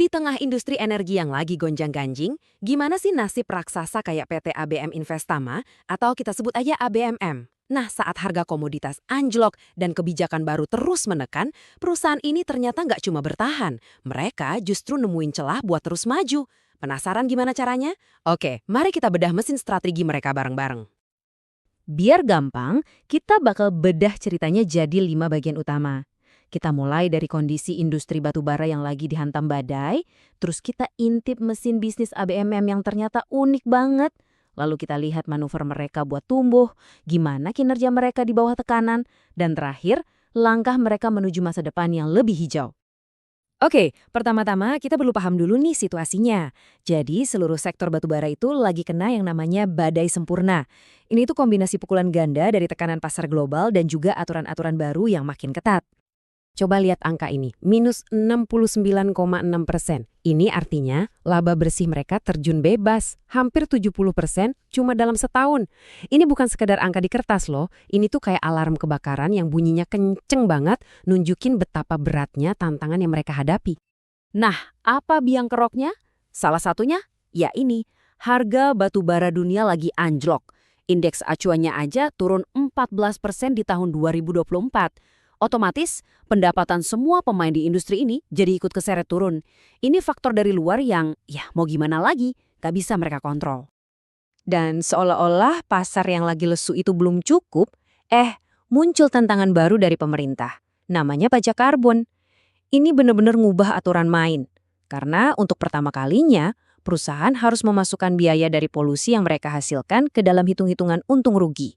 Di tengah industri energi yang lagi gonjang-ganjing, gimana sih nasib raksasa kayak PT ABM Investama atau kita sebut aja ABMM? Nah, saat harga komoditas anjlok dan kebijakan baru terus menekan, perusahaan ini ternyata nggak cuma bertahan, mereka justru nemuin celah buat terus maju. Penasaran gimana caranya? Oke, mari kita bedah mesin strategi mereka bareng-bareng. Biar gampang, kita bakal bedah ceritanya jadi 5 bagian utama. Kita mulai dari kondisi industri batubara yang lagi dihantam badai, terus kita intip mesin bisnis ABMM yang ternyata unik banget. Lalu kita lihat manuver mereka buat tumbuh, gimana kinerja mereka di bawah tekanan, dan terakhir, langkah mereka menuju masa depan yang lebih hijau. Oke, pertama-tama kita perlu paham dulu nih situasinya. Jadi seluruh sektor batubara itu lagi kena yang namanya badai sempurna. Ini tuh kombinasi pukulan ganda dari tekanan pasar global dan juga aturan-aturan baru yang makin ketat. Coba lihat angka ini, minus 69,6%. Ini artinya laba bersih mereka terjun bebas, hampir 70% cuma dalam setahun. Ini bukan sekedar angka di kertas loh, ini tuh kayak alarm kebakaran yang bunyinya kenceng banget, nunjukin betapa beratnya tantangan yang mereka hadapi. Nah, apa biang keroknya? Salah satunya, ya ini, harga batu bara dunia lagi anjlok. Indeks acuannya aja turun 14% di tahun 2024. Otomatis, pendapatan semua pemain di industri ini jadi ikut keseret turun. Ini faktor dari luar yang, ya mau gimana lagi, gak bisa mereka kontrol. Dan seolah-olah pasar yang lagi lesu itu belum cukup, muncul tantangan baru dari pemerintah. Namanya pajak karbon. Ini benar-benar ngubah aturan main. Karena untuk pertama kalinya, perusahaan harus memasukkan biaya dari polusi yang mereka hasilkan ke dalam hitung-hitungan untung rugi.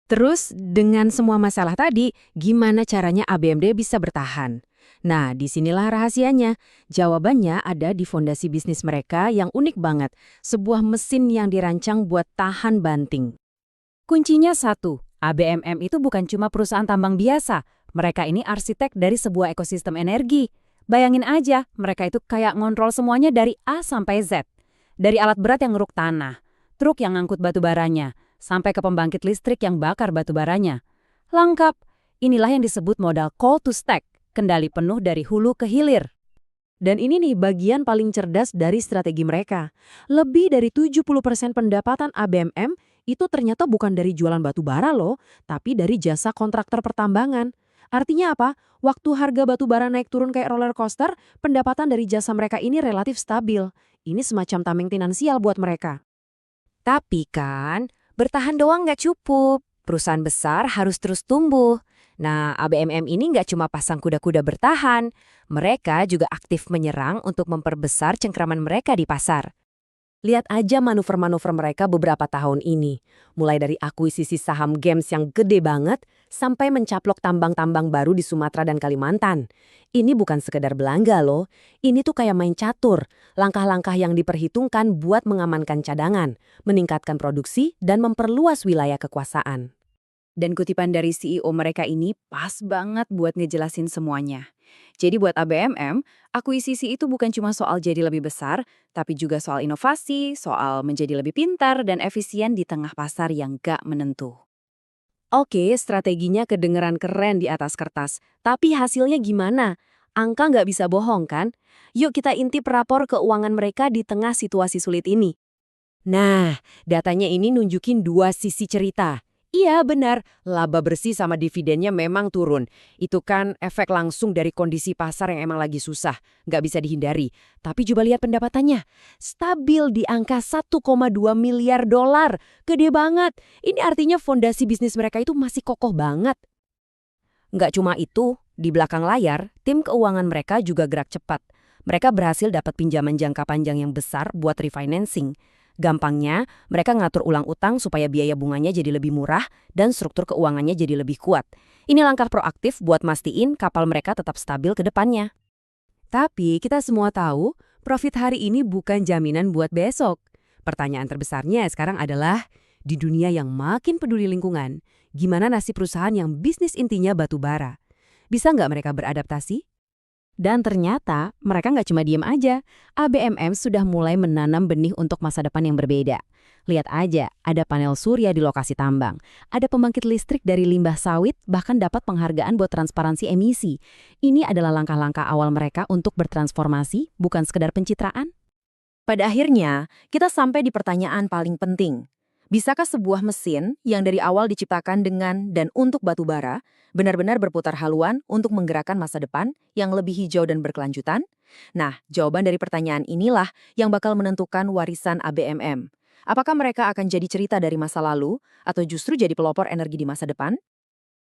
Terus, dengan semua masalah tadi, gimana caranya ABMD bisa bertahan? Nah, disinilah rahasianya. Jawabannya ada di fondasi bisnis mereka yang unik banget. Sebuah mesin yang dirancang buat tahan banting. Kuncinya satu, ABMM itu bukan cuma perusahaan tambang biasa. Mereka ini arsitek dari sebuah ekosistem energi. Bayangin aja, mereka itu kayak ngontrol semuanya dari A sampai Z. Dari alat berat yang ngeruk tanah, truk yang ngangkut batu baranya, sampai ke pembangkit listrik yang bakar batu baranya. Lengkap. Inilah yang disebut modal coal to stack, kendali penuh dari hulu ke hilir. Dan ini nih bagian paling cerdas dari strategi mereka. Lebih dari 70% pendapatan ABMM itu ternyata bukan dari jualan batu bara loh, tapi dari jasa kontraktor pertambangan. Artinya apa? Waktu harga batu bara naik turun kayak roller coaster, pendapatan dari jasa mereka ini relatif stabil. Ini semacam tameng finansial buat mereka. Tapi kan, bertahan doang nggak cukup. Perusahaan besar harus terus tumbuh. Nah, ABMM ini nggak cuma pasang kuda-kuda bertahan. Mereka juga aktif menyerang untuk memperbesar cengkraman mereka di pasar. Lihat aja manuver-manuver mereka beberapa tahun ini. Mulai dari akuisisi saham games yang gede banget, sampai mencaplok tambang-tambang baru di Sumatera dan Kalimantan. Ini bukan sekedar belanga loh, ini tuh kayak main catur. Langkah-langkah yang diperhitungkan buat mengamankan cadangan, meningkatkan produksi, dan memperluas wilayah kekuasaan. Dan kutipan dari CEO mereka ini pas banget buat ngejelasin semuanya. Jadi buat ABMM, akuisisi itu bukan cuma soal jadi lebih besar, tapi juga soal inovasi, soal menjadi lebih pintar dan efisien di tengah pasar yang gak menentu. Oke, strateginya kedengeran keren di atas kertas, tapi hasilnya gimana? Angka nggak bisa bohong kan? Yuk kita intip rapor keuangan mereka di tengah situasi sulit ini. Nah, datanya ini nunjukin dua sisi cerita. Iya benar, laba bersih sama dividennya memang turun. Itu kan efek langsung dari kondisi pasar yang emang lagi susah, nggak bisa dihindari. Tapi coba lihat pendapatannya, stabil di angka 1,2 miliar dolar. Gede banget, ini artinya fondasi bisnis mereka itu masih kokoh banget. Nggak cuma itu, di belakang layar, tim keuangan mereka juga gerak cepat. Mereka berhasil dapat pinjaman jangka panjang yang besar buat refinancing. Gampangnya, mereka ngatur ulang utang supaya biaya bunganya jadi lebih murah dan struktur keuangannya jadi lebih kuat. Ini langkah proaktif buat mastiin kapal mereka tetap stabil ke depannya. Tapi kita semua tahu, profit hari ini bukan jaminan buat besok. Pertanyaan terbesarnya sekarang adalah, di dunia yang makin peduli lingkungan, gimana nasib perusahaan yang bisnis intinya batu bara? Bisa nggak mereka beradaptasi? Dan ternyata mereka nggak cuma diem aja. ABMM sudah mulai menanam benih untuk masa depan yang berbeda. Lihat aja, ada panel surya di lokasi tambang, ada pembangkit listrik dari limbah sawit, bahkan dapat penghargaan buat transparansi emisi. Ini adalah langkah-langkah awal mereka untuk bertransformasi, bukan sekedar pencitraan. Pada akhirnya, kita sampai di pertanyaan paling penting. Bisakah sebuah mesin yang dari awal diciptakan dengan dan untuk batu bara benar-benar berputar haluan untuk menggerakkan masa depan yang lebih hijau dan berkelanjutan? Nah, jawaban dari pertanyaan inilah yang bakal menentukan warisan ABMM. Apakah mereka akan jadi cerita dari masa lalu atau justru jadi pelopor energi di masa depan?